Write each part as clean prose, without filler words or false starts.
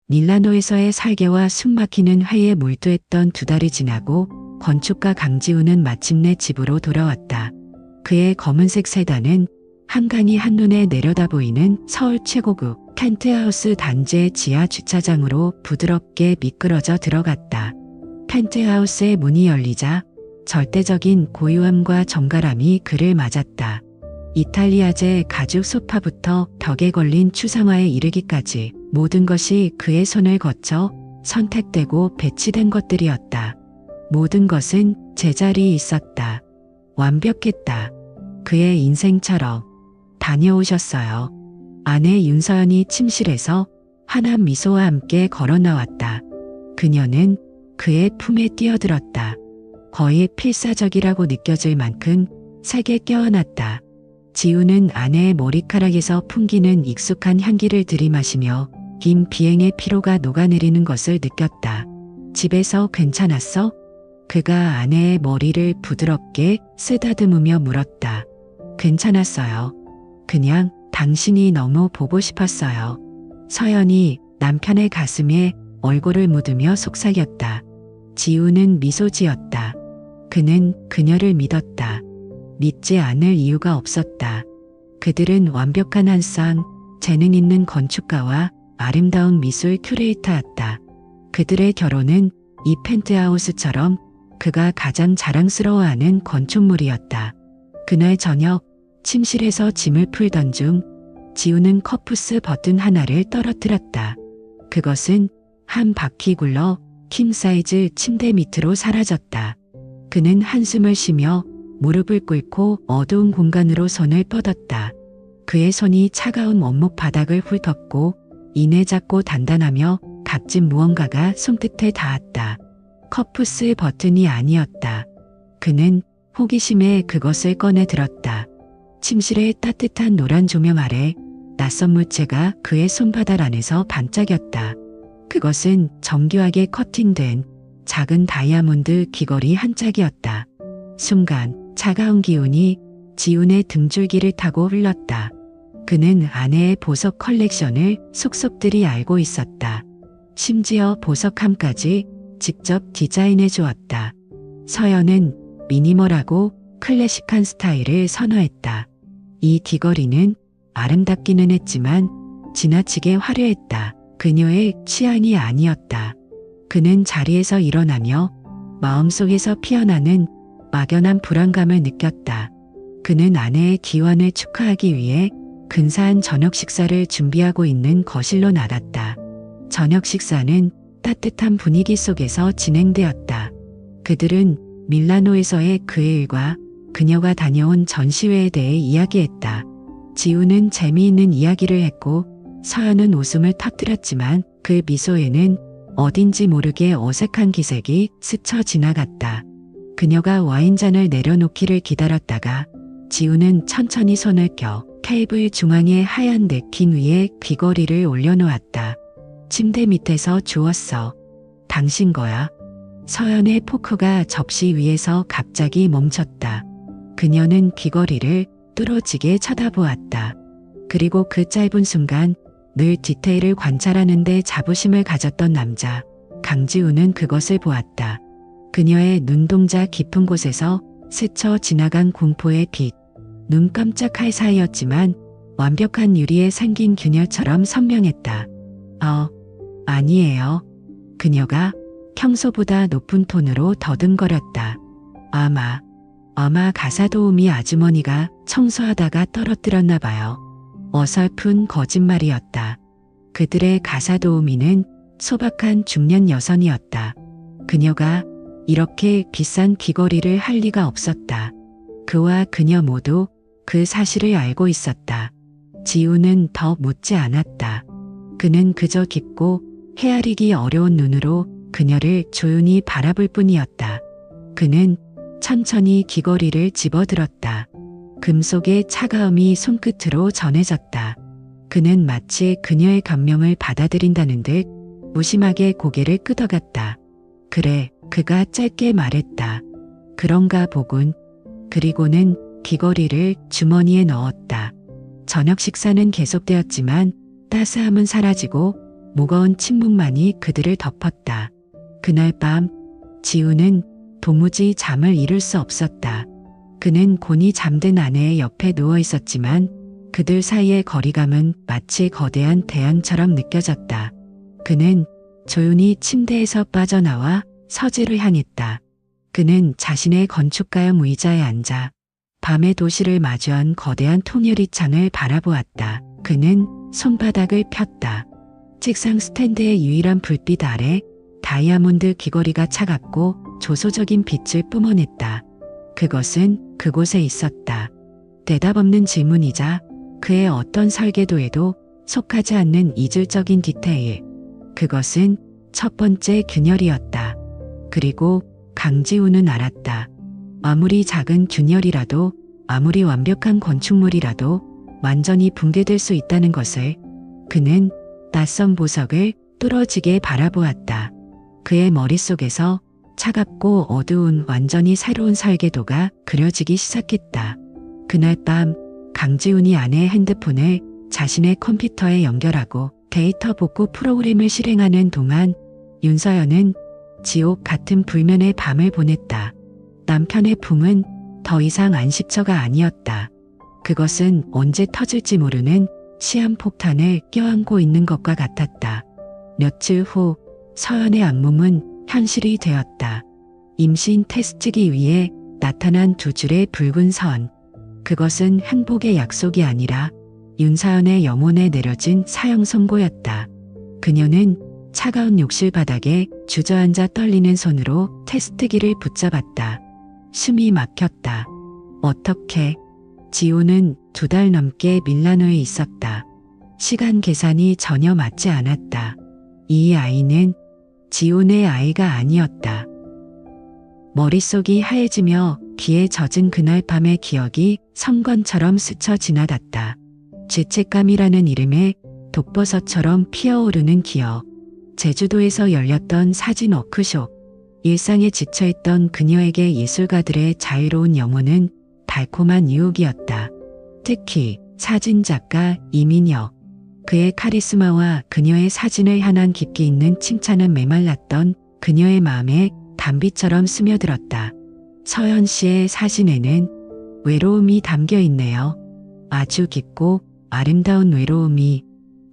밀라노에서의 설계와 숨막히는 회의에 몰두했던 2달이 지나고 건축가 강지우는 마침내 집으로 돌아왔다. 그의 검은색 세단은 한강이 한눈에 내려다보이는 서울 최고급 펜트하우스 단지의 지하 주차장으로 부드럽게 미끄러져 들어갔다. 펜트하우스의 문이 열리자 절대적인 고요함과 정갈함이 그를 맞았다. 이탈리아제 가죽 소파부터 벽에 걸린 추상화에 이르기까지 모든 것이 그의 손을 거쳐 선택되고 배치된 것들이었다. 모든 것은 제자리에 있었다. 완벽했다. 그의 인생처럼. 다녀오셨어요. 아내 윤서연이 침실에서 환한 미소와 함께 걸어 나왔다. 그녀는 그의 품에 뛰어들었다. 거의 필사적이라고 느껴질 만큼 세게 껴안았다. 지우는 아내의 머리카락에서 풍기는 익숙한 향기를 들이마시며 긴 비행의 피로가 녹아내리는 것을 느꼈다. 집에서 괜찮았어? 그가 아내의 머리를 부드럽게 쓰다듬으며 물었다. 괜찮았어요. 그냥 당신이 너무 보고 싶었어요. 서연이 남편의 가슴에 얼굴을 묻으며 속삭였다. 지우는 미소 지었다. 그는 그녀를 믿었다. 믿지 않을 이유가 없었다. 그들은 완벽한 한 쌍, 재능 있는 건축가와 아름다운 미술 큐레이터였다. 그들의 결혼은 이 펜트하우스처럼 그가 가장 자랑스러워하는 건축물이었다. 그날 저녁 침실에서 짐을 풀던 중 지우는 커프스 버튼 하나를 떨어뜨렸다. 그것은 한 바퀴 굴러 킹사이즈 침대 밑으로 사라졌다. 그는 한숨을 쉬며 무릎을 꿇고 어두운 공간으로 손을 뻗었다. 그의 손이 차가운 원목 바닥을 훑었고 이내 작고 단단하며 값진 무언가가 손끝에 닿았다. 커프스 버튼이 아니었다. 그는 호기심에 그것을 꺼내 들었다. 침실의 따뜻한 노란 조명 아래 낯선 물체가 그의 손바닥 안에서 반짝였다. 그것은 정교하게 커팅된 작은 다이아몬드 귀걸이 한 짝이었다. 순간 차가운 기운이 지훈의 등줄기를 타고 흘렀다. 그는 아내의 보석 컬렉션을 속속들이 알고 있었다. 심지어 보석함까지 직접 디자인해 주었다. 서연은 미니멀하고 클래식한 스타일을 선호했다. 이 귀걸이는 아름답기는 했지만 지나치게 화려했다. 그녀의 취향이 아니었다. 그는 자리에서 일어나며 마음속에서 피어나는 막연한 불안감을 느꼈다. 그는 아내의 기원을 축하하기 위해 근사한 저녁 식사를 준비하고 있는 거실로 나갔다. 저녁 식사는 따뜻한 분위기 속에서 진행되었다. 그들은 밀라노에서의 그의 일과 그녀가 다녀온 전시회에 대해 이야기했다. 지우는 재미있는 이야기를 했고 서연은 웃음을 터뜨렸지만 그 미소에는 어딘지 모르게 어색한 기색이 스쳐 지나갔다. 그녀가 와인잔을 내려놓기를 기다렸다가 지우는 천천히 손을 껴 테이블 중앙의 하얀 냅킨 위에 귀걸이를 올려놓았다. 침대 밑에서 주웠어. 당신 거야. 서연의 포크가 접시 위에서 갑자기 멈췄다. 그녀는 귀걸이를 뚫어지게 쳐다보았다. 그리고 그 짧은 순간 늘 디테일을 관찰하는데 자부심을 가졌던 남자 강지우는 그것을 보았다. 그녀의 눈동자 깊은 곳에서 스쳐 지나간 공포의 빛. 눈 깜짝할 사이였지만 완벽한 유리에 생긴 균열처럼 선명했다. 아니에요. 그녀가 평소보다 높은 톤으로 더듬거렸다. 아마 가사 도우미 아주머니가 청소하다가 떨어뜨렸나 봐요. 어설픈 거짓말이었다. 그들의 가사 도우미는 소박한 중년 여성이었다. 그녀가 이렇게 비싼 귀걸이를 할 리가 없었다. 그와 그녀 모두 그 사실을 알고 있었다. 지우는 더 묻지 않았다. 그는 그저 깊고 헤아리기 어려운 눈으로 그녀를 조용히 바라볼 뿐이었다. 그는 천천히 귀걸이를 집어들었다. 금속의 차가움이 손끝으로 전해졌다. 그는 마치 그녀의 감명을 받아들인다는 듯 무심하게 고개를 끄덕였다. 그래, 그가 짧게 말했다. 그런가 보군. 그리고는 귀걸이를 주머니에 넣었다. 저녁 식사는 계속되었지만 따스함은 사라지고 무거운 침묵만이 그들을 덮었다. 그날 밤 지우는 도무지 잠을 이룰 수 없었다. 그는 곤히 잠든 아내의 옆에 누워 있었지만 그들 사이의 거리감은 마치 거대한 대양처럼 느껴졌다. 그는 조용히 침대에서 빠져나와 서재를 향했다. 그는 자신의 건축가형 의자에 앉아 밤의 도시를 마주한 거대한 통유리창을 바라보았다. 그는 손바닥을 폈다. 책상 스탠드의 유일한 불빛 아래 다이아몬드 귀걸이가 차갑고 조소적인 빛을 뿜어냈다. 그것은 그곳에 있었다. 대답 없는 질문이자 그의 어떤 설계도에도 속하지 않는 이질적인 디테일. 그것은 첫 번째 균열이었다. 그리고 강지우는 알았다. 아무리 작은 균열이라도, 아무리 완벽한 건축물이라도 완전히 붕괴될 수 있다는 것을. 그는 낯선 보석을 뚫어지게 바라보았다. 그의 머릿속에서 차갑고 어두운 완전히 새로운 설계도가 그려지기 시작했다. 그날 밤 강지훈이 아내의 핸드폰을 자신의 컴퓨터에 연결하고 데이터 복구 프로그램을 실행하는 동안 윤서연은 지옥 같은 불면의 밤을 보냈다. 남편의 품은 더 이상 안식처가 아니었다. 그것은 언제 터질지 모르는 시한폭탄을 껴안고 있는 것과 같았다. 며칠 후 서연의 악몽은 현실이 되었다. 임신 테스트기 위해 나타난 두 줄의 붉은 선. 그것은 행복의 약속이 아니라 윤서연의 영혼에 내려진 사형 선고였다. 그녀는 차가운 욕실 바닥에 주저앉아 떨리는 손으로 테스트기를 붙잡았다. 숨이 막혔다. 어떻게? 지호는 2달 넘게 밀라노에 있었다. 시간 계산이 전혀 맞지 않았다. 이 아이는 지온의 아이가 아니었다. 머릿속이 하얘지며 귀에 젖은 그날 밤의 기억이 성건처럼 스쳐 지나갔다. 죄책감이라는 이름에 독버섯처럼 피어오르는 기억. 제주도에서 열렸던 사진 워크숍. 일상에 지쳐있던 그녀에게 예술가들의 자유로운 영혼은 달콤한 유혹이었다. 특히 사진작가 이민혁. 그의 카리스마와 그녀의 사진을 향한 깊이 있는 칭찬은 메말랐던 그녀의 마음에 단비처럼 스며들었다. 서연 씨의 사진에는 외로움이 담겨 있네요. 아주 깊고 아름다운 외로움이.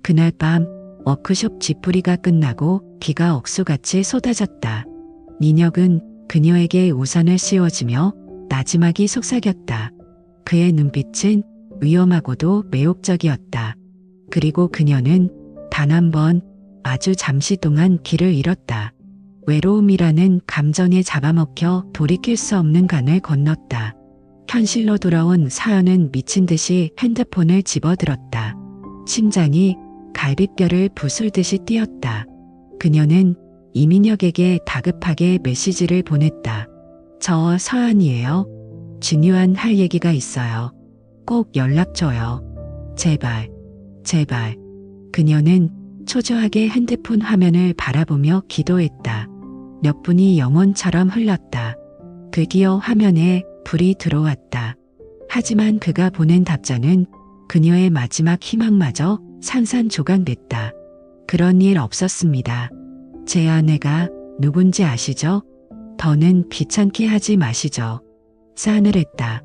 그날 밤 워크숍 집부리가 끝나고 비가 억수같이 쏟아졌다. 민혁은 그녀에게 우산을 씌워주며 나지막이 속삭였다. 그의 눈빛은 위험하고도 매혹적이었다. 그리고 그녀는 단 한 번, 아주 잠시 동안 길을 잃었다. 외로움이라는 감정에 잡아먹혀 돌이킬 수 없는 강을 건넜다. 현실로 돌아온 서연은 미친 듯이 핸드폰을 집어들었다. 심장이 갈비뼈를 부술듯이 뛰었다. 그녀는 이민혁에게 다급하게 메시지를 보냈다. 저 서연이에요. 중요한 할 얘기가 있어요. 꼭 연락 줘요. 제발, 제발. 그녀는 초조하게 핸드폰 화면을 바라보며 기도했다. 몇 분이 영혼처럼 흘렀다. 드디어 화면에 불이 들어왔다. 하지만 그가 보낸 답장은 그녀의 마지막 희망마저 산산조각냈다. 그런 일 없었습니다. 제 아내가 누군지 아시죠? 더는 귀찮게 하지 마시죠. 싸늘했다.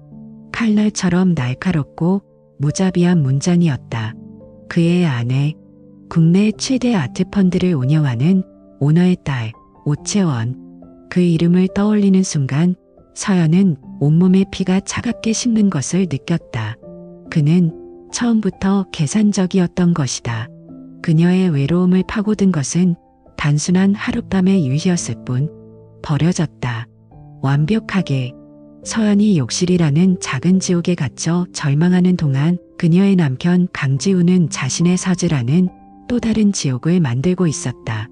칼날처럼 날카롭고 무자비한 문장이었다. 그의 아내, 국내 최대 아트펀드를 운영하는 오너의 딸, 오채원. 그 이름을 떠올리는 순간 서연은 온몸의 피가 차갑게 식는 것을 느꼈다. 그는 처음부터 계산적이었던 것이다. 그녀의 외로움을 파고든 것은 단순한 하룻밤의 유희였을 뿐. 버려졌다. 완벽하게. 서연이 욕실이라는 작은 지옥에 갇혀 절망하는 동안 그녀의 남편 강지우는 자신의 서재라는 또 다른 지옥을 만들고 있었다.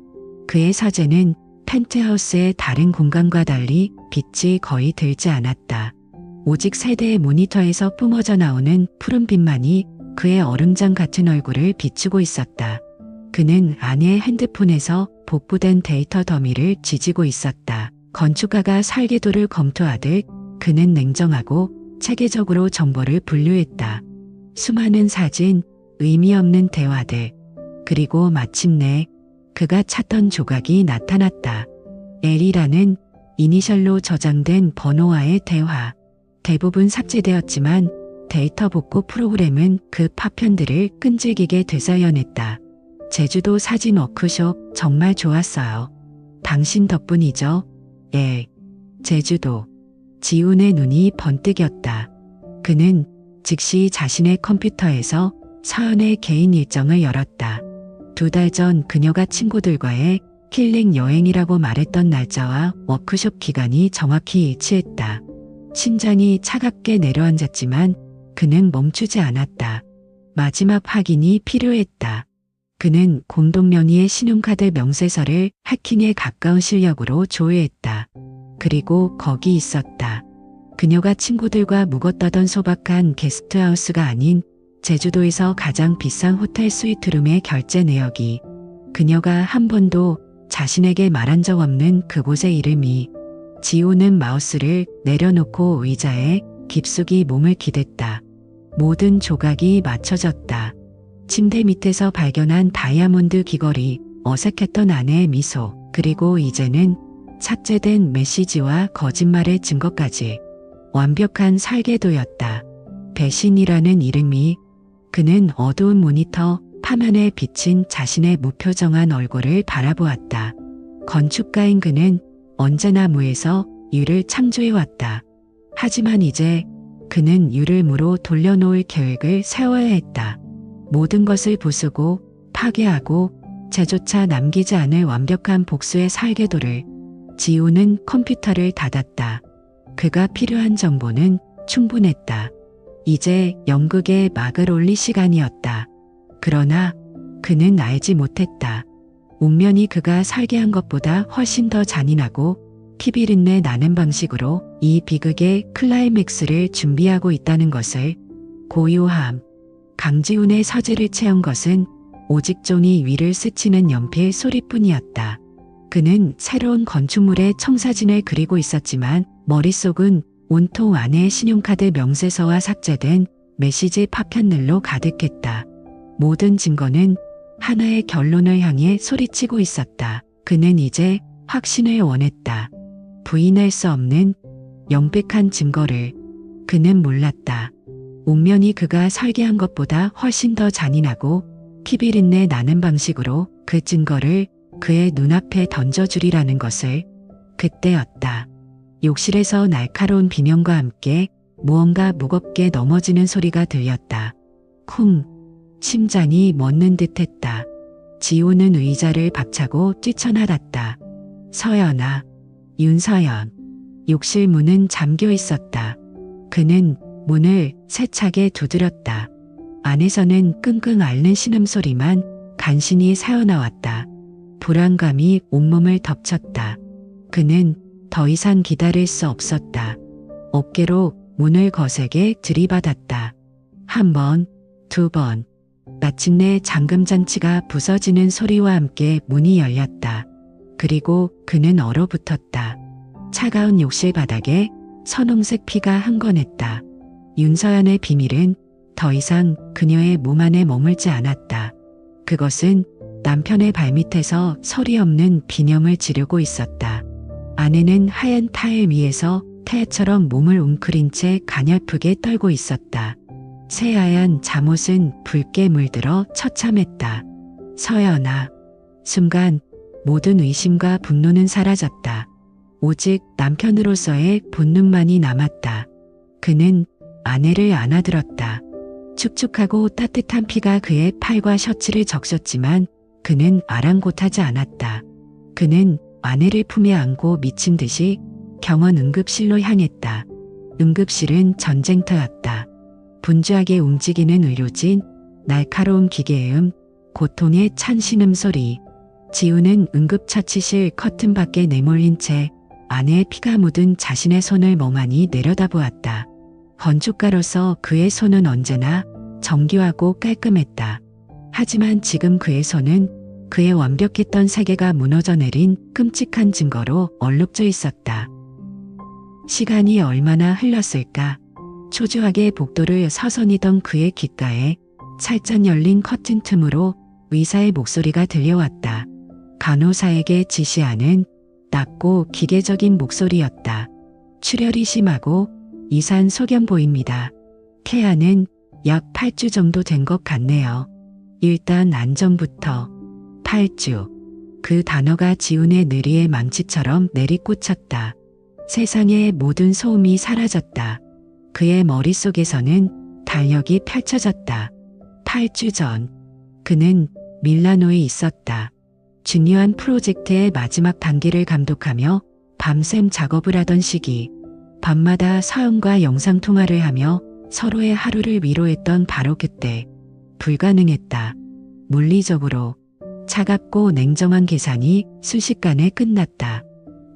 그의 서재는 펜트하우스의 다른 공간과 달리 빛이 거의 들지 않았다. 오직 세대의 모니터에서 뿜어져 나오는 푸른빛만이 그의 얼음장 같은 얼굴을 비추고 있었다. 그는 아내의 핸드폰에서 복구된 데이터 더미를 지지고 있었다. 건축가가 설계도를 검토하듯 그는 냉정하고 체계적으로 정보를 분류했다. 수많은 사진, 의미 없는 대화들. 그리고 마침내 그가 찾던 조각이 나타났다. L이라는 이니셜로 저장된 번호와의 대화. 대부분 삭제되었지만 데이터 복구 프로그램은 그 파편들을 끈질기게 되살려냈다. 제주도 사진 워크숍 정말 좋았어요. 당신 덕분이죠. 예. 제주도. 지훈의 눈이 번뜩였다. 그는 즉시 자신의 컴퓨터에서 서연의 개인 일정을 열었다. 2달 전 그녀가 친구들과의 힐링 여행이라고 말했던 날짜와 워크숍 기간이 정확히 일치했다. 심장이 차갑게 내려앉았지만 그는 멈추지 않았다. 마지막 확인이 필요했다. 그는 공동명의의 신용카드 명세서를 해킹에 가까운 실력으로 조회했다. 그리고 거기 있었다. 그녀가 친구들과 묵었다던 소박한 게스트하우스가 아닌 제주도에서 가장 비싼 호텔 스위트룸의 결제 내역이, 그녀가 한 번도 자신에게 말한 적 없는 그곳의 이름이. 지호는 마우스를 내려놓고 의자에 깊숙이 몸을 기댔다. 모든 조각이 맞춰졌다. 침대 밑에서 발견한 다이아몬드 귀걸이, 어색했던 아내의 미소, 그리고 이제는 삭제된 메시지와 거짓말의 증거까지. 완벽한 설계도였다. 배신이라는 이름이. 그는 어두운 모니터 화면에 비친 자신의 무표정한 얼굴을 바라보았다. 건축가인 그는 언제나 무에서 유를 창조해왔다. 하지만 이제 그는 유를 무로 돌려놓을 계획을 세워야 했다. 모든 것을 부수고 파괴하고 재조차 남기지 않을 완벽한 복수의 설계도를. 지우는 컴퓨터를 닫았다. 그가 필요한 정보는 충분했다. 이제 연극의 막을 올릴 시간이었다. 그러나 그는 알지 못했다. 운명이 그가 설계한 것보다 훨씬 더 잔인하고 피비린내 나는 방식으로 이 비극의 클라이맥스를 준비하고 있다는 것을. 고요함. 강지훈의 서재를 채운 것은 오직 종이 위를 스치는 연필 소리뿐이었다. 그는 새로운 건축물의 청사진을 그리고 있었지만 머릿속은 온통 아내의 신용카드 명세서와 삭제된 메시지 파편들로 가득했다. 모든 증거는 하나의 결론을 향해 소리치고 있었다. 그는 이제 확신을 원했다. 부인할 수 없는 명백한 증거를. 그는 몰랐다. 운명이 그가 설계한 것보다 훨씬 더 잔인하고 피비린내 나는 방식으로 그 증거를 그의 눈앞에 던져주리라는 것을. 그때였다. 욕실에서 날카로운 비명과 함께 무언가 무겁게 넘어지는 소리가 들렸다. 쿵. 심장이 멎는 듯했다. 지호는 의자를 박차고 뛰쳐나갔다. 서연아. 윤서연. 욕실 문은 잠겨 있었다. 그는 문을 세차게 두드렸다. 안에서는 끙끙 앓는 신음소리만 간신히 새어나왔다. 불안감이 온몸을 덮쳤다. 그는 더 이상 기다릴 수 없었다. 어깨로 문을 거세게 들이받았다. 1번, 2번. 마침내 잠금장치가 부서지는 소리와 함께 문이 열렸다. 그리고 그는 얼어붙었다. 차가운 욕실 바닥에 선홍색 피가 흥건했다. 윤서연의 비밀은 더 이상 그녀의 몸 안에 머물지 않았다. 그것은 남편의 발밑에서 소리 없는 비념을 지르고 있었다. 아내는 하얀 타일 위에서 태처럼 몸을 웅크린 채 가냘프게 떨고 있었다. 새하얀 잠옷은 붉게 물들어 처참했다. 서연아. 순간 모든 의심과 분노는 사라졌다. 오직 남편으로서의 본능만이 남았다. 그는 아내를 안아들었다. 축축하고 따뜻한 피가 그의 팔과 셔츠를 적셨지만 그는 아랑곳하지 않았다. 그는 아내를 품에 안고 미친 듯이 병원 응급실로 향했다. 응급실은 전쟁터였다. 분주하게 움직이는 의료진, 날카로운 기계음, 고통의 찬 신음소리. 지우는 응급처치실 커튼 밖에 내몰린 채 아내의 피가 묻은 자신의 손을 멍하니 내려다보았다. 건축가로서 그의 손은 언제나 정교하고 깔끔했다. 하지만 지금 그의 손은 그의 완벽했던 세계가 무너져 내린 끔찍한 증거로 얼룩져 있었다. 시간이 얼마나 흘렀을까? 초조하게 복도를 서성이던 그의 귓가에 살짝 열린 커튼 틈으로 의사의 목소리가 들려왔다. 간호사에게 지시하는 낮고 기계적인 목소리였다. 출혈이 심하고 이산 소견 보입니다. 태아는 약 8주 정도 된 것 같네요. 일단 안전부터. 8주. 그 단어가 지훈의 뇌리에 망치처럼 내리꽂혔다. 세상의 모든 소음이 사라졌다. 그의 머릿속에서는 달력이 펼쳐졌다. 8주 전. 그는 밀라노에 있었다. 중요한 프로젝트의 마지막 단계를 감독하며 밤샘 작업을 하던 시기. 밤마다 서연과 영상통화를 하며 서로의 하루를 위로했던 바로 그때. 불가능했다. 물리적으로. 차갑고 냉정한 계산이 순식간에 끝났다.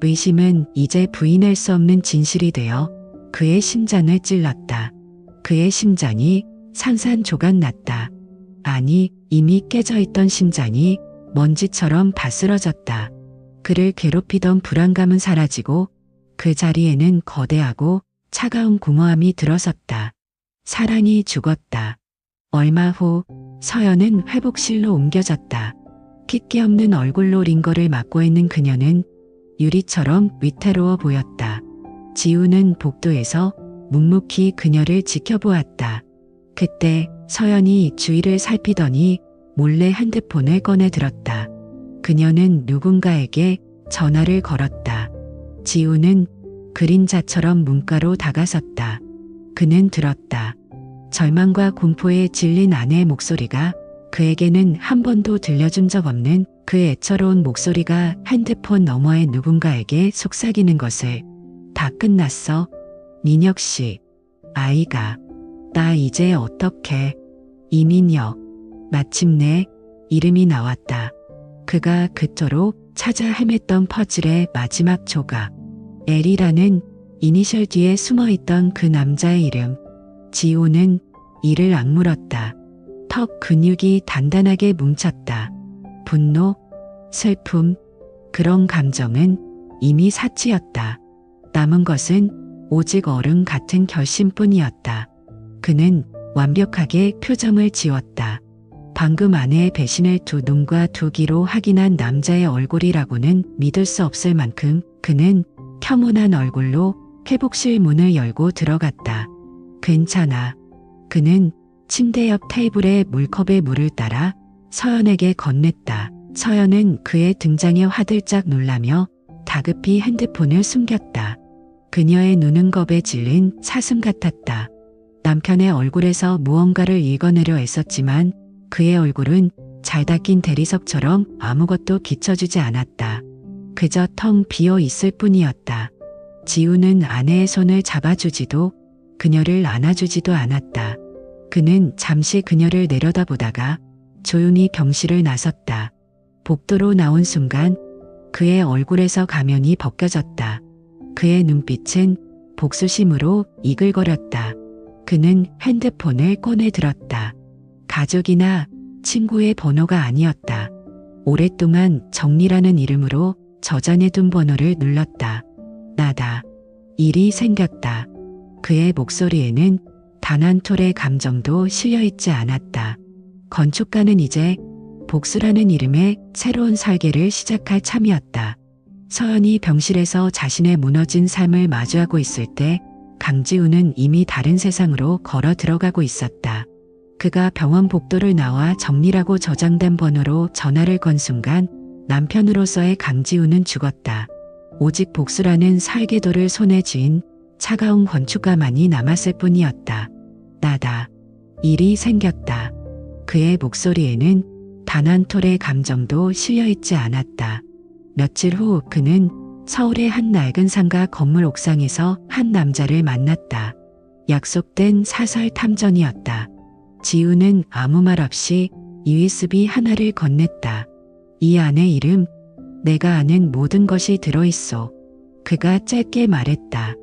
의심은 이제 부인할 수 없는 진실이 되어 그의 심장을 찔렀다. 그의 심장이 산산조각 났다. 아니, 이미 깨져있던 심장이 먼지처럼 다 쓰러졌다. 그를 괴롭히던 불안감은 사라지고 그 자리에는 거대하고 차가운 공허함이 들어섰다. 사랑이 죽었다. 얼마 후 서연은 회복실로 옮겨졌다. 핏기 없는 얼굴로 링거를 맡고 있는 그녀는 유리처럼 위태로워 보였다. 지우는 복도에서 묵묵히 그녀를 지켜보았다. 그때 서연이 주위를 살피더니 몰래 핸드폰을 꺼내 들었다. 그녀는 누군가에게 전화를 걸었다. 지우는 그림자처럼 문가로 다가섰다. 그는 들었다. 절망과 공포에 질린 아내의 목소리가 그에게는 한 번도 들려준 적 없는 그 애처로운 목소리가 핸드폰 너머의 누군가에게 속삭이는 것을. 다 끝났어. 민혁 씨. 아이가. 나 이제 어떡해. 이민혁. 마침내 이름이 나왔다. 그가 그토록 찾아 헤맸던 퍼즐의 마지막 조각. 엘이라는 이니셜 뒤에 숨어있던 그 남자의 이름. 지호는 이를 악물었다. 턱 근육이 단단하게 뭉쳤다. 분노, 슬픔, 그런 감정은 이미 사치였다. 남은 것은 오직 얼음 같은 결심뿐이었다. 그는 완벽하게 표정을 지웠다. 방금 아내의 배신을 두 눈과 두 귀로 확인한 남자의 얼굴이라고는 믿을 수 없을 만큼 그는 평온한 얼굴로 회복실 문을 열고 들어갔다. 괜찮아. 그는 침대 옆 테이블에 물컵에 물을 따라 서연에게 건넸다. 서연은 그의 등장에 화들짝 놀라며 다급히 핸드폰을 숨겼다. 그녀의 눈은 겁에 질린 사슴 같았다. 남편의 얼굴에서 무언가를 읽어내려 애썼지만 그의 얼굴은 잘 닦인 대리석처럼 아무것도 비춰주지 않았다. 그저 텅 비어 있을 뿐이었다. 지우는 아내의 손을 잡아주지도 그녀를 안아주지도 않았다. 그는 잠시 그녀를 내려다보다가 조용히 병실을 나섰다. 복도로 나온 순간 그의 얼굴에서 가면이 벗겨졌다. 그의 눈빛은 복수심으로 이글거렸다. 그는 핸드폰을 꺼내 들었다. 가족이나 친구의 번호가 아니었다. 오랫동안 정리라는 이름으로 저장해둔 번호를 눌렀다. 나다. 일이 생겼다. 그의 목소리에는 단 한 톨의 감정도 실려있지 않았다. 건축가는 이제 복수라는 이름의 새로운 설계를 시작할 참이었다. 서연이 병실에서 자신의 무너진 삶을 마주하고 있을 때 강지우는 이미 다른 세상으로 걸어 들어가고 있었다. 그가 병원 복도를 나와 정리라고 저장된 번호로 전화를 건 순간 남편으로서의 강지우는 죽었다. 오직 복수라는 설계도를 손에 쥔 차가운 건축가만이 남았을 뿐이었다. 나다. 일이 생겼다. 그의 목소리에는 단 한 톨의 감정도 실려있지 않았다. 며칠 후 그는 서울의 한 낡은 상가 건물 옥상에서 한 남자를 만났다. 약속된 사설 탐정이었다. 지우는 아무 말 없이 USB 하나를 건넸다. 이 안에 이름, 내가 아는 모든 것이 들어있어. 그가 짧게 말했다.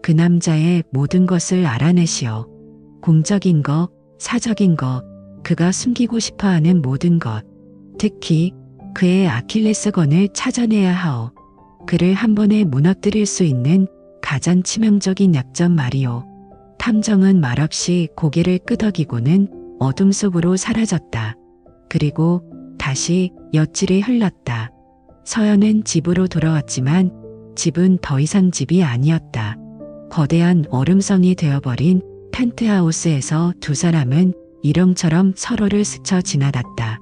그 남자의 모든 것을 알아내시오. 공적인 것, 사적인 것, 그가 숨기고 싶어하는 모든 것. 특히 그의 아킬레스건을 찾아내야 하오. 그를 한 번에 무너뜨릴 수 있는 가장 치명적인 약점 말이오. 탐정은 말없이 고개를 끄덕이고는 어둠 속으로 사라졌다. 그리고 다시 엿질이 흘렀다. 서연은 집으로 돌아왔지만 집은 더 이상 집이 아니었다. 거대한 얼음성이 되어버린 펜트하우스에서 두 사람은 일용처럼 서로를 스쳐 지나갔다.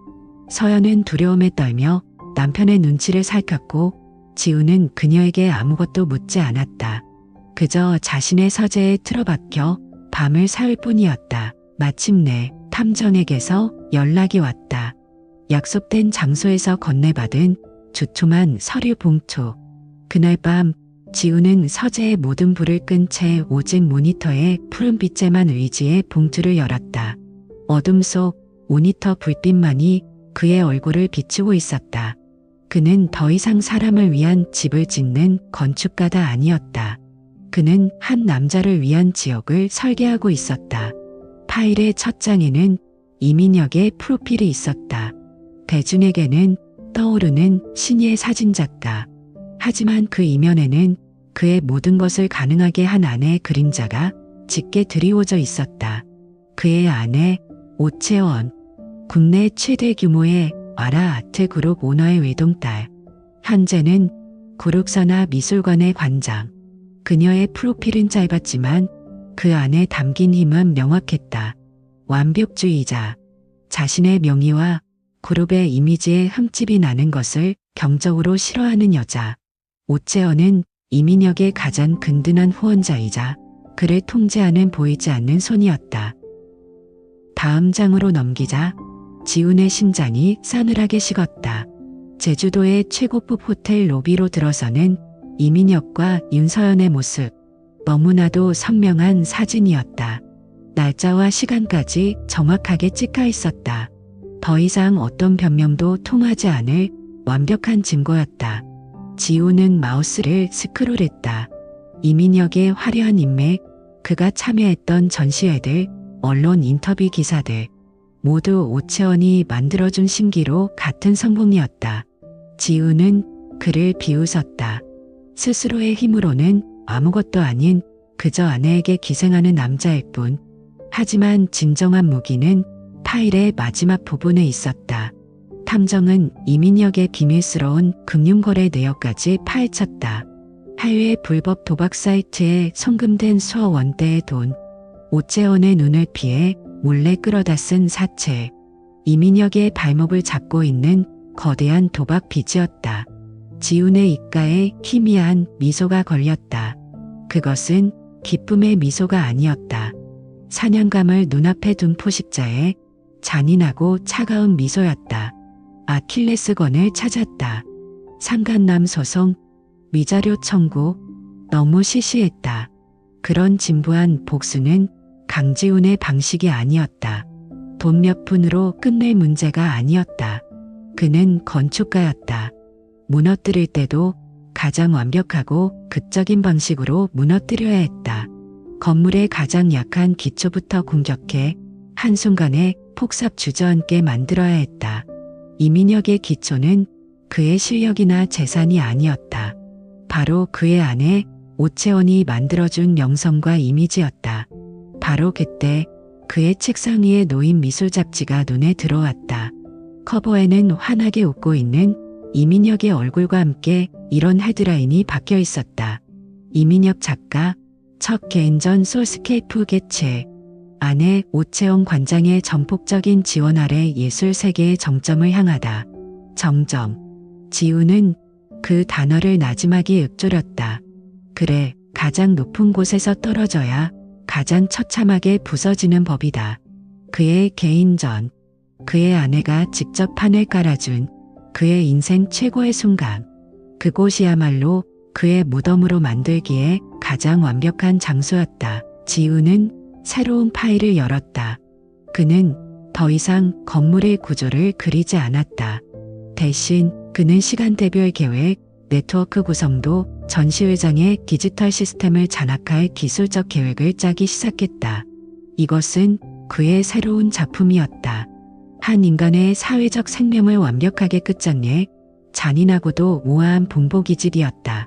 서연은 두려움에 떨며 남편의 눈치를 살폈고 지우는 그녀에게 아무것도 묻지 않았다. 그저 자신의 서재에 틀어박혀 밤을 새울 뿐이었다. 마침내 탐정에게서 연락이 왔다. 약속된 장소에서 건네받은 주툼한 서류 봉투. 그날 밤 지우는 서재의 모든 불을 끈 채 오직 모니터의 푸른빛에만 의지해 봉투를 열었다. 어둠 속 모니터 불빛만이 그의 얼굴을 비추고 있었다. 그는 더 이상 사람을 위한 집을 짓는 건축가가 아니었다. 그는 한 남자를 위한 지역을 설계하고 있었다. 파일의 첫 장에는 이민혁의 프로필이 있었다. 대중에게는 떠오르는 신예 사진작가. 하지만 그 이면에는 그의 모든 것을 가능하게 한 아내의 그림자가 짙게 드리워져 있었다. 그의 아내 오채원, 국내 최대 규모의 아라 아트 그룹 오너의 외동딸. 현재는 구룩산하 미술관의 관장. 그녀의 프로필은 짧았지만 그 안에 담긴 힘은 명확했다. 완벽주의자. 자신의 명예와 그룹의 이미지에 흠집이 나는 것을 경적으로 싫어하는 여자. 오채원은 이민혁의 가장 든든한 후원자이자 그를 통제하는 보이지 않는 손이었다. 다음 장으로 넘기자 지훈의 심장이 싸늘하게 식었다. 제주도의 최고급 호텔 로비로 들어서는 이민혁과 윤서연의 모습. 너무나도 선명한 사진이었다. 날짜와 시간까지 정확하게 찍혀 있었다. 더 이상 어떤 변명도 통하지 않을 완벽한 증거였다. 지우는 마우스를 스크롤했다. 이민혁의 화려한 인맥, 그가 참여했던 전시회들, 언론 인터뷰 기사들, 모두 오채원이 만들어준 신기로 같은 성공이었다. 지우는 그를 비웃었다. 스스로의 힘으로는 아무것도 아닌 그저 아내에게 기생하는 남자일 뿐. 하지만 진정한 무기는 파일의 마지막 부분에 있었다. 탐정은 이민혁의 비밀스러운 금융거래 내역까지 파헤쳤다. 해외 불법 도박 사이트에 송금된 수억 원대의 돈. 오채원의 눈을 피해 몰래 끌어다 쓴 사채. 이민혁의 발목을 잡고 있는 거대한 도박 빚이었다. 지훈의 입가에 희미한 미소가 걸렸다. 그것은 기쁨의 미소가 아니었다. 사냥감을 눈앞에 둔 포식자의 잔인하고 차가운 미소였다. 아킬레스건을 찾았다. 상간남 소송, 위자료 청구, 너무 시시했다. 그런 진부한 복수는 강지훈의 방식이 아니었다. 돈 몇 푼으로 끝낼 문제가 아니었다. 그는 건축가였다. 무너뜨릴 때도 가장 완벽하고 극적인 방식으로 무너뜨려야 했다. 건물의 가장 약한 기초부터 공격해 한순간에 폭삭 주저앉게 만들어야 했다. 이민혁의 기초는 그의 실력이나 재산이 아니었다. 바로 그의 아내 오채원이 만들어준 명성과 이미지였다. 바로 그때 그의 책상 위에 놓인 미술 잡지가 눈에 들어왔다. 커버에는 환하게 웃고 있는 이민혁의 얼굴과 함께 이런 헤드라인이 박혀 있었다. 이민혁 작가, 첫 개인전 솔스케이프 개최. 아내 오채원 관장의 전폭적인 지원 아래 예술 세계의 정점을 향하다. 정점. 지우는 그 단어를 나지막이 읊조렸다. 그래, 가장 높은 곳에서 떨어져야 가장 처참하게 부서지는 법이다. 그의 개인전. 그의 아내가 직접 판을 깔아준 그의 인생 최고의 순간. 그곳이야말로 그의 무덤으로 만들기에 가장 완벽한 장소였다. 지우는 새로운 파일을 열었다. 그는 더 이상 건물의 구조를 그리지 않았다. 대신 그는 시간대별 계획, 네트워크 구성도, 전시회장의 디지털 시스템을 장악할 기술적 계획을 짜기 시작했다. 이것은 그의 새로운 작품이었다. 한 인간의 사회적 생명을 완벽하게 끝장내 잔인하고도 우아한 봉복이질이었다.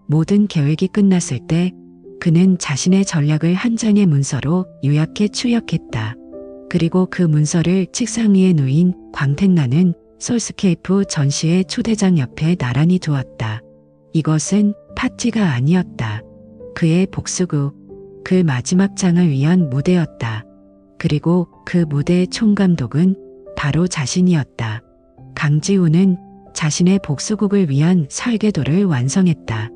모든 계획이 끝났을 때 그는 자신의 전략을 한 장의 문서로 요약해 추역했다. 그리고 그 문서를 책상 위에 놓인 광택나는 솔스케이프 전시회 초대장 옆에 나란히 두었다. 이것은 파티가 아니었다. 그의 복수구, 그 마지막 장을 위한 무대였다. 그리고 그 무대의 총감독은 바로 자신이었다. 강지훈은 자신의 복수곡을 위한 설계도를 완성했다.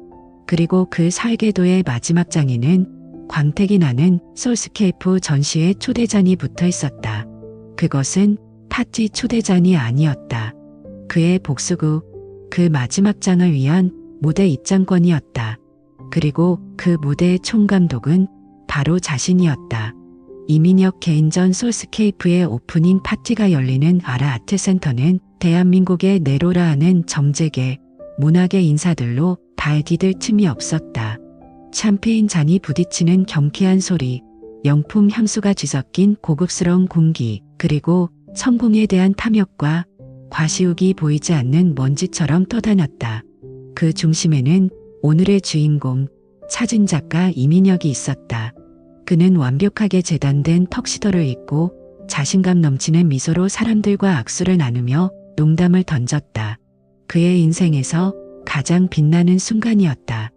그리고 그 설계도의 마지막 장에는 광택이 나는 솔스케이프 전시회 초대잔이 붙어 있었다. 그것은 파티 초대잔이 아니었다. 그의 복수구, 그 마지막 장을 위한 무대 입장권이었다. 그리고 그 무대의 총감독은 바로 자신이었다. 이민혁 개인전 솔스케이프의 오프닝 파티가 열리는 아라 아트센터는 대한민국의 네로라 하는 정재계, 문학의 인사들로 발 디딜 틈이 없었다. 샴페인 잔이 부딪히는 경쾌한 소리, 명품 향수가 뒤섞인 고급스러운 공기, 그리고 성공에 대한 탐욕과 과시욕이 보이지 않는 먼지처럼 떠다녔다. 그 중심에는 오늘의 주인공, 사진작가 이민혁이 있었다. 그는 완벽하게 재단된 턱시도를 입고 자신감 넘치는 미소로 사람들과 악수를 나누며 농담을 던졌다. 그의 인생에서 가장 빛나는 순간이었다.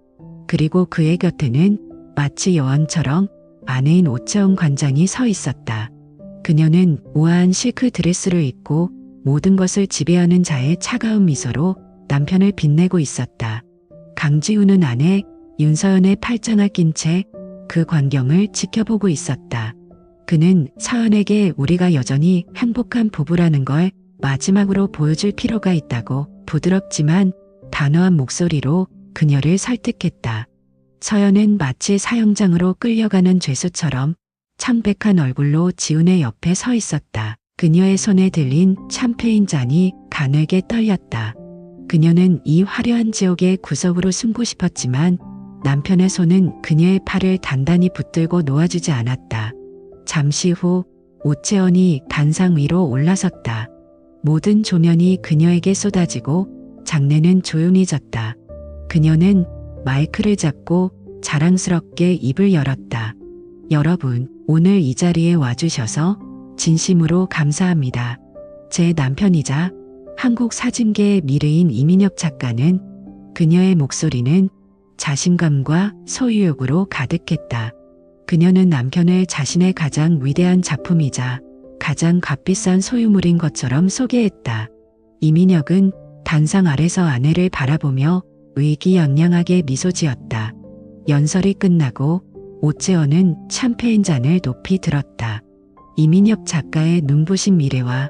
그리고 그의 곁에는 마치 여왕처럼 아내인 오채원 관장이 서 있었다. 그녀는 우아한 실크 드레스를 입고 모든 것을 지배하는 자의 차가운 미소로 남편을 빛내고 있었다. 강지훈은 아내 윤서연의 팔짱을 낀 채 그 광경을 지켜보고 있었다. 그는 서연에게 우리가 여전히 행복한 부부라는 걸 마지막으로 보여줄 필요가 있다고 부드럽지만 단호한 목소리로 그녀를 설득했다. 서연은 마치 사형장으로 끌려가는 죄수처럼 창백한 얼굴로 지훈의 옆에 서 있었다. 그녀의 손에 들린 샴페인 잔이 가늘게 떨렸다. 그녀는 이 화려한 지옥의 구석으로 숨고 싶었지만 남편의 손은 그녀의 팔을 단단히 붙들고 놓아주지 않았다. 잠시 후 오채원이 단상 위로 올라섰다. 모든 조명이 그녀에게 쏟아지고 장내는 조용해졌다. 그녀는 마이크를 잡고 자랑스럽게 입을 열었다. 여러분, 오늘 이 자리에 와주셔서 진심으로 감사합니다. 제 남편이자 한국 사진계의 미래인 이민혁 작가는 그녀의 목소리는 자신감과 소유욕으로 가득했다. 그녀는 남편을 자신의 가장 위대한 작품이자 가장 값비싼 소유물인 것처럼 소개했다. 이민혁은 단상 아래서 아내를 바라보며 의기양양하게 미소 지었다. 연설이 끝나고 오채원은 샴페인 잔을 높이 들었다. 이민혁 작가의 눈부신 미래와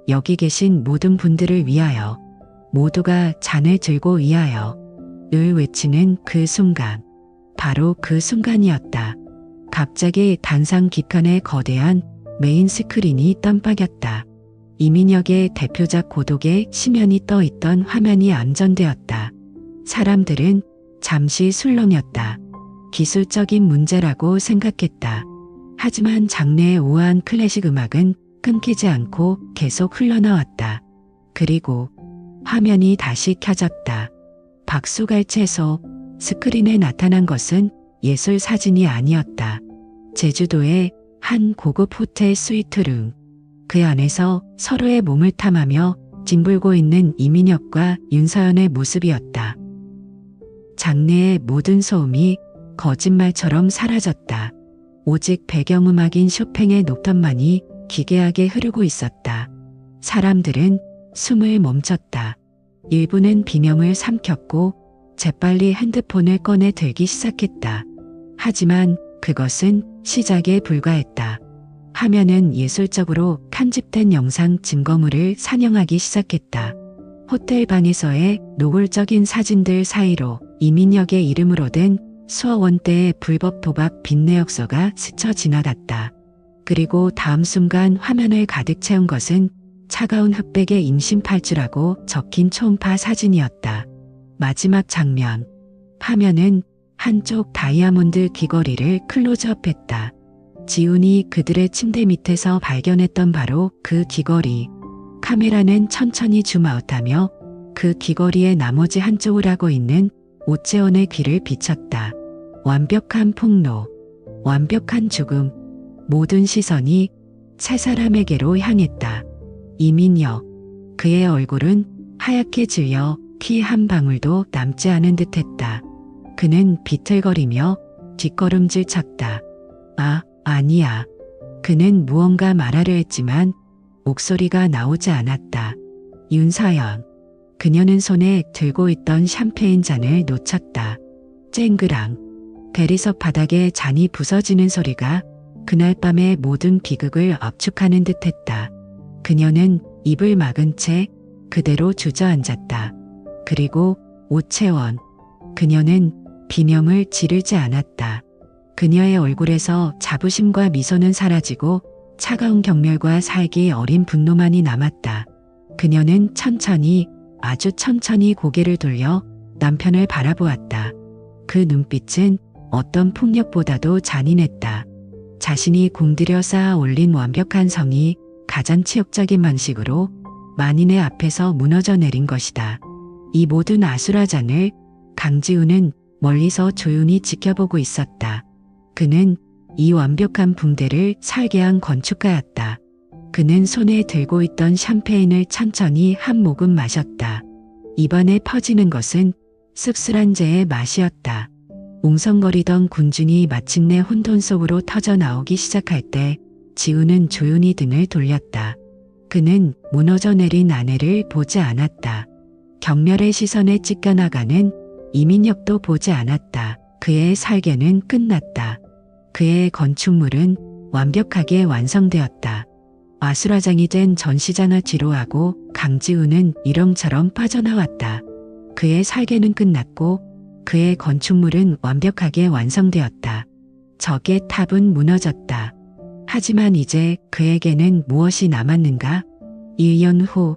여기 계신 모든 분들을 위하여, 모두가 잔을 들고 위하여 을 외치는 그 순간, 바로 그 순간이었다. 갑자기 단상 뒤편에 거대한 메인 스크린이 깜빡였다. 이민혁의 대표작 고독의 심연이 떠있던 화면이 안전되었다. 사람들은 잠시 술렁였다. 기술적인 문제라고 생각했다. 하지만 장내의 우아한 클래식 음악은 끊기지 않고 계속 흘러나왔다. 그리고 화면이 다시 켜졌다. 박수갈채소, 스크린에 나타난 것은 예술 사진이 아니었다. 제주도의 한 고급 호텔 스위트룸. 그 안에서 서로의 몸을 탐하며 뒹굴고 있는 이민혁과 윤서연의 모습이었다. 장내의 모든 소음이 거짓말처럼 사라졌다. 오직 배경음악인 쇼팽의 녹턴만이 기괴하게 흐르고 있었다. 사람들은 숨을 멈췄다. 일부는 비명을 삼켰고 재빨리 핸드폰을 꺼내 들기 시작했다. 하지만 그것은 시작에 불과했다. 화면은 예술적으로 편집된 영상 증거물을 산영하기 시작했다. 호텔 방에서의 노골적인 사진들 사이로 이민혁의 이름으로 된 수어원대의 불법 도박 빚내역서가 스쳐 지나갔다. 그리고 다음 순간 화면을 가득 채운 것은 차가운 흑백에 임신팔주라고 적힌 초음파 사진이었다. 마지막 장면. 화면은 한쪽 다이아몬드 귀걸이를 클로즈업했다. 지훈이 그들의 침대 밑에서 발견했던 바로 그 귀걸이. 카메라는 천천히 줌아웃하며 그 귀걸이의 나머지 한쪽을 하고 있는 오채원의 귀를 비췄다. 완벽한 폭로, 완벽한 죽음, 모든 시선이 세 사람에게로 향했다. 이민혁, 그의 얼굴은 하얗게 질려 피 한 방울도 남지 않은 듯했다. 그는 비틀거리며 뒷걸음질 쳤다. 아니야. 그는 무언가 말하려 했지만 목소리가 나오지 않았다. 윤서연. 그녀는 손에 들고 있던 샴페인 잔을 놓쳤다. 쨍그랑. 대리석 바닥에 잔이 부서지는 소리가 그날 밤의 모든 비극을 압축하는 듯했다. 그녀는 입을 막은 채 그대로 주저앉았다. 그리고 오채원. 그녀는 비명을 지르지 않았다. 그녀의 얼굴에서 자부심과 미소는 사라지고 차가운 경멸과 살기 어린 분노만이 남았다. 그녀는 천천히, 아주 천천히 고개를 돌려 남편을 바라보았다. 그 눈빛은 어떤 폭력보다도 잔인했다. 자신이 공들여 쌓아 올린 완벽한 성이 가장 치욕적인 방식으로 만인의 앞에서 무너져 내린 것이다. 이 모든 아수라장을 강지훈은 멀리서 조용히 지켜보고 있었다. 그는 이 완벽한 붕대를 설계한 건축가였다. 그는 손에 들고 있던 샴페인을 천천히 한 모금 마셨다. 입안에 퍼지는 것은 씁쓸한 재의 맛이었다. 웅성거리던 군중이 마침내 혼돈 속으로 터져 나오기 시작할 때 지훈은 조용히 등을 돌렸다. 그는 무너져 내린 아내를 보지 않았다. 경멸의 시선에 찢겨나가는 이민혁도 보지 않았다. 그의 설계는 끝났다. 그의 건축물은 완벽하게 완성되었다. 아수라장이 된 전시장을 뒤로하고 강지훈은 이렁저렁 빠져나왔다. 그의 설계는 끝났고 그의 건축물은 완벽하게 완성되었다. 적의 탑은 무너졌다. 하지만 이제 그에게는 무엇이 남았는가? 1년 후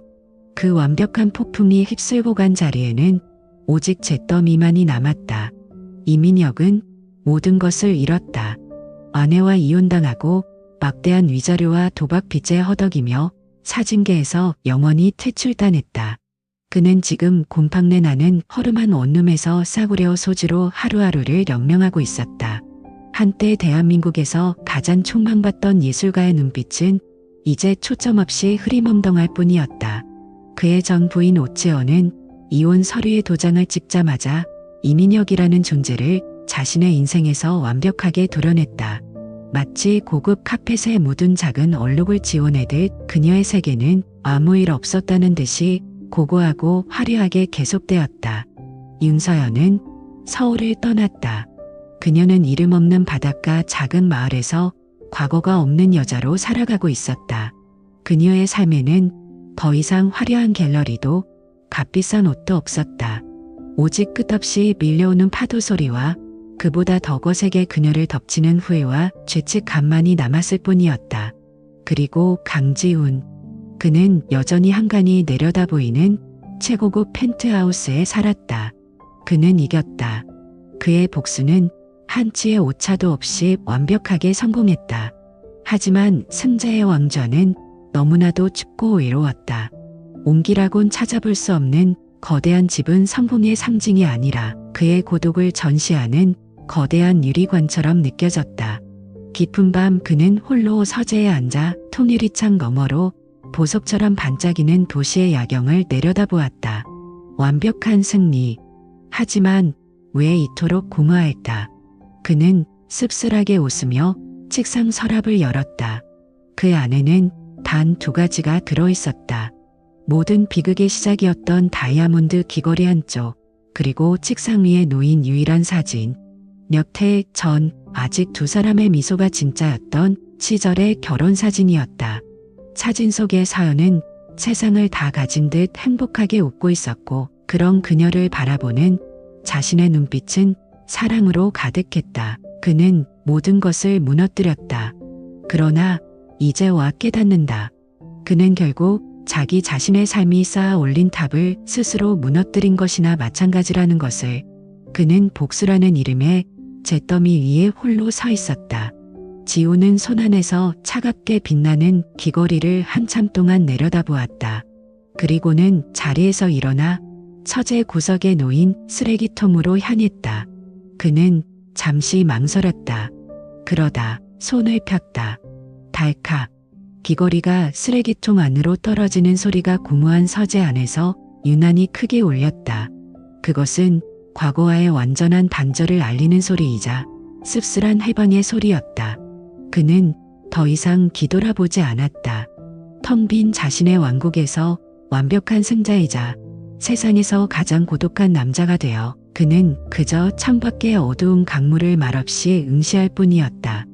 그 완벽한 폭풍이 휩쓸고 간 자리에는 오직 잿더미만이 남았다. 이민혁은 모든 것을 잃었다. 아내와 이혼당하고 막대한 위자료와 도박 빚에 허덕이며 사진계에서 영원히 퇴출당했다. 그는 지금 곰팡내 나는 허름한 원룸에서 싸구려 소주로 하루하루를 연명하고 있었다. 한때 대한민국에서 가장 촉망받던 예술가의 눈빛은 이제 초점 없이 흐리멍덩할 뿐이었다. 그의 전 부인 오채원은 이혼 서류에 도장을 찍자마자 이민혁이라는 존재를 자신의 인생에서 완벽하게 도려냈다. 마치 고급 카펫에 묻은 작은 얼룩을 지워내듯 그녀의 세계는 아무 일 없었다는 듯이 고고하고 화려하게 계속되었다. 윤서연은 서울을 떠났다. 그녀는 이름 없는 바닷가 작은 마을에서 과거가 없는 여자로 살아가고 있었다. 그녀의 삶에는 더 이상 화려한 갤러리도 값비싼 옷도 없었다. 오직 끝없이 밀려오는 파도 소리와 그보다 더 거세게 그녀를 덮치는 후회와 죄책감만이 남았을 뿐이었다. 그리고 강지훈. 그는 여전히 한간히 내려다 보이는 최고급 펜트하우스에 살았다. 그는 이겼다. 그의 복수는 한치의 오차도 없이 완벽하게 성공했다. 하지만 승자의 왕좌는 너무나도 춥고 외로웠다. 옹기라곤 찾아볼 수 없는 거대한 집은 성공의 상징이 아니라 그의 고독을 전시하는 거대한 유리관처럼 느껴졌다. 깊은 밤 그는 홀로 서재에 앉아 통유리창 너머로 보석처럼 반짝이는 도시의 야경을 내려다보았다. 완벽한 승리. 하지만 왜 이토록 공허할까? 그는 씁쓸하게 웃으며 책상 서랍을 열었다. 그 안에는 단 2가지가 들어있었다. 모든 비극의 시작이었던 다이아몬드 귀걸이 한쪽, 그리고 책상 위에 놓인 유일한 사진. 몇 해 전 아직 2사람의 미소가 진짜였던 시절의 결혼 사진이었다. 사진 속의 서연은 세상을 다 가진 듯 행복하게 웃고 있었고 그런 그녀를 바라보는 자신의 눈빛은 사랑으로 가득했다. 그는 모든 것을 무너뜨렸다. 그러나 이제 와 깨닫는다. 그는 결국 자기 자신의 삶이 쌓아 올린 탑을 스스로 무너뜨린 것이나 마찬가지라는 것을. 그는 복수라는 이름의 잿더미 위에 홀로 서 있었다. 지호는 손안에서 차갑게 빛나는 귀걸이를 한참 동안 내려다보았다. 그리고는 자리에서 일어나 처제 구석에 놓인 쓰레기통으로 향했다. 그는 잠시 망설였다. 그러다 손을 폈다. 달칵. 귀걸이가 쓰레기통 안으로 떨어지는 소리가 고무한 서재 안에서 유난히 크게 울렸다. 그것은 과거와의 완전한 단절을 알리는 소리이자 씁쓸한 해방의 소리였다. 그는 더 이상 뒤돌아보지 않았다. 텅 빈 자신의 왕국에서 완벽한 승자이자 세상에서 가장 고독한 남자가 되어 그는 그저 창밖의 어두운 강물을 말없이 응시할 뿐이었다.